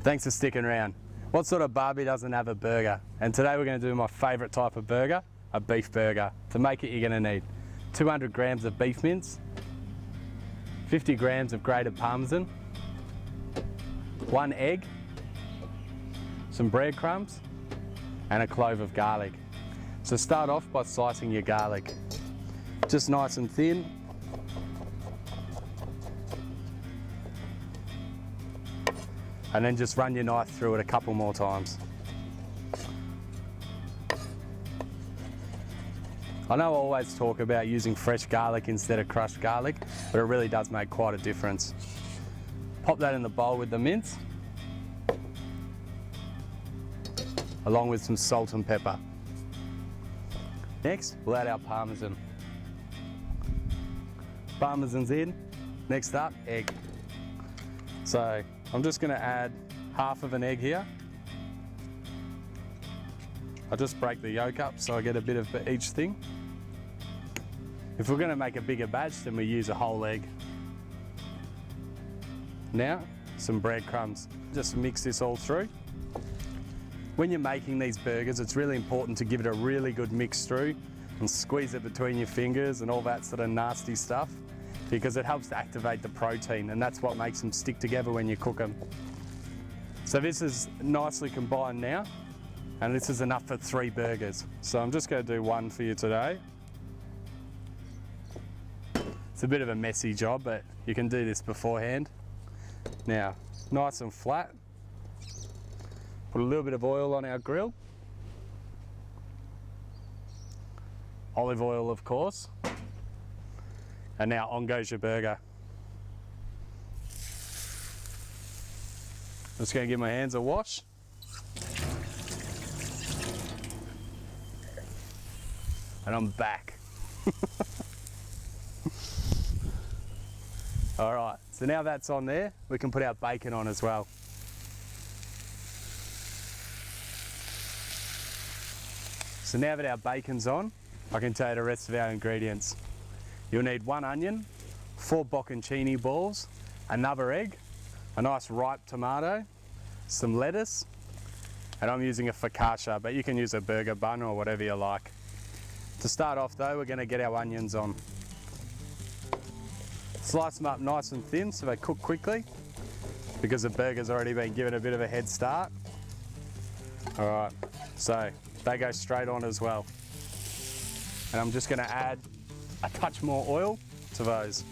Thanks for sticking around. What sort of barbie doesn't have a burger? And today we're going to do my favourite type of burger, a beef burger. To make it, you're going to need 200 grams of beef mince, 50 grams of grated parmesan, 1 egg, some breadcrumbs, and a clove of garlic. So start off by slicing your garlic, just nice and thin. And then just run your knife through it a couple more times. I know I always talk about using fresh garlic instead of crushed garlic, but it really does make quite a difference. Pop that in the bowl with the mince, along with some salt and pepper. Next, we'll add our parmesan. Parmesan's in. Next up, egg. So I'm just going to add half of an egg here. I just break the yolk up so I get a bit of each thing. If we're going to make a bigger batch, then we use a whole egg. Now, some breadcrumbs. Just mix this all through. When you're making these burgers, it's really important to give it a really good mix through and squeeze it between your fingers and all that sort of nasty stuff, because it helps to activate the protein, and that's what makes them stick together when you cook them. So this is nicely combined now, and this is enough for 3 burgers. So I'm just going to do 1 for you today. It's a bit of a messy job, but you can do this beforehand. Now, nice and flat. Put a little bit of oil on our grill. Olive oil, of course. And now on goes your burger. Just going to give my hands a wash. And I'm back. All right, so now that's on there, we can put our bacon on as well. So now that our bacon's on, I can tell you the rest of our ingredients. You'll need 1 onion, 4 bocconcini balls, another egg, a nice ripe tomato, some lettuce, and I'm using a focaccia, but you can use a burger bun or whatever you like. To start off though, we're going to get our onions on. Slice them up nice and thin so they cook quickly, because the burger's already been given a bit of a head start. All right, so they go straight on as well. And I'm just going to add a touch more oil to those.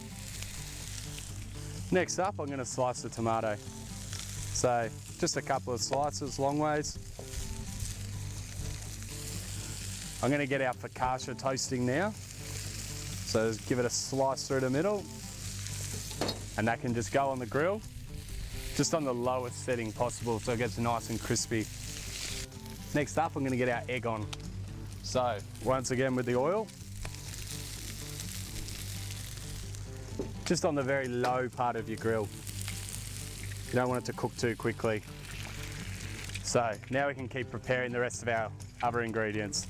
Next up, I'm going to slice the tomato. So just a couple of slices long ways. I'm going to get our focaccia toasting now. So just give it a slice through the middle. And that can just go on the grill, just on the lowest setting possible so it gets nice and crispy. Next up, I'm going to get our egg on. So once again with the oil, just on the very low part of your grill. You don't want it to cook too quickly. So now we can keep preparing the rest of our other ingredients.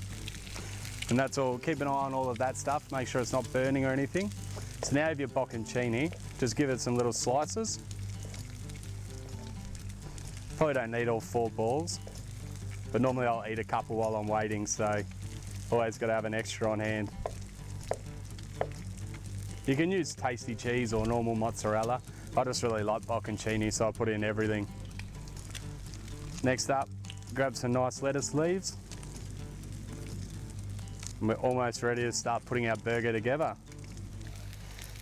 And that's all. Keep an eye on all of that stuff, make sure it's not burning or anything. So now you have your bocconcini, just give it some little slices. Probably don't need all 4 balls, but normally I'll eat a couple while I'm waiting, so always got to have an extra on hand. You can use tasty cheese or normal mozzarella. I just really like bocconcini, so I put in everything. Next up, grab some nice lettuce leaves. And we're almost ready to start putting our burger together.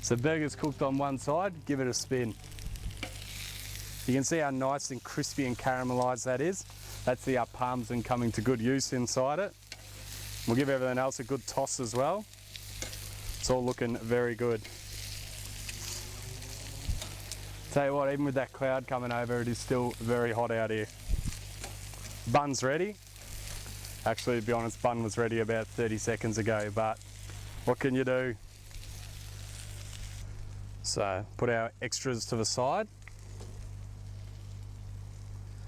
So burger's cooked on one side, give it a spin. You can see how nice and crispy and caramelised that is. That's the parmesan coming to good use inside it. We'll give everything else a good toss as well. It's all looking very good. Tell you what, even with that cloud coming over, it is still very hot out here. Bun's ready. Actually, to be honest, bun was ready about 30 seconds ago, but what can you do? So put our extras to the side.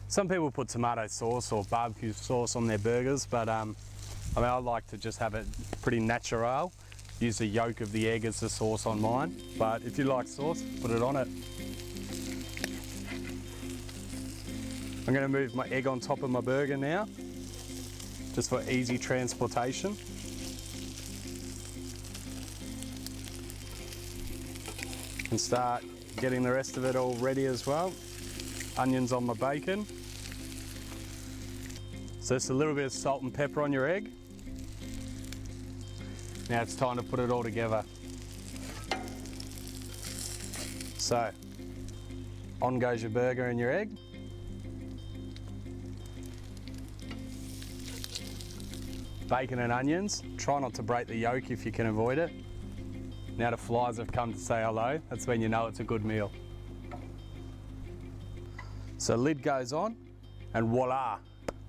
Some people put tomato sauce or barbecue sauce on their burgers, but I mean, I like to just have it pretty natural. Use the yolk of the egg as the sauce on mine, but if you like sauce, put it on it. I'm going to move my egg on top of my burger now, just for easy transportation. And start getting the rest of it all ready as well. Onions on my bacon. So just a little bit of salt and pepper on your egg. Now it's time to put it all together. So, on goes your burger and your egg. Bacon and onions. Try not to break the yolk if you can avoid it. Now the flies have come to say hello. That's when you know it's a good meal. So lid goes on and voila,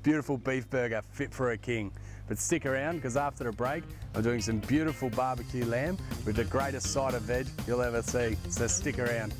beautiful beef burger fit for a king. But stick around because after the break, I'm doing some beautiful barbecue lamb with the greatest side of veg you'll ever see. So stick around.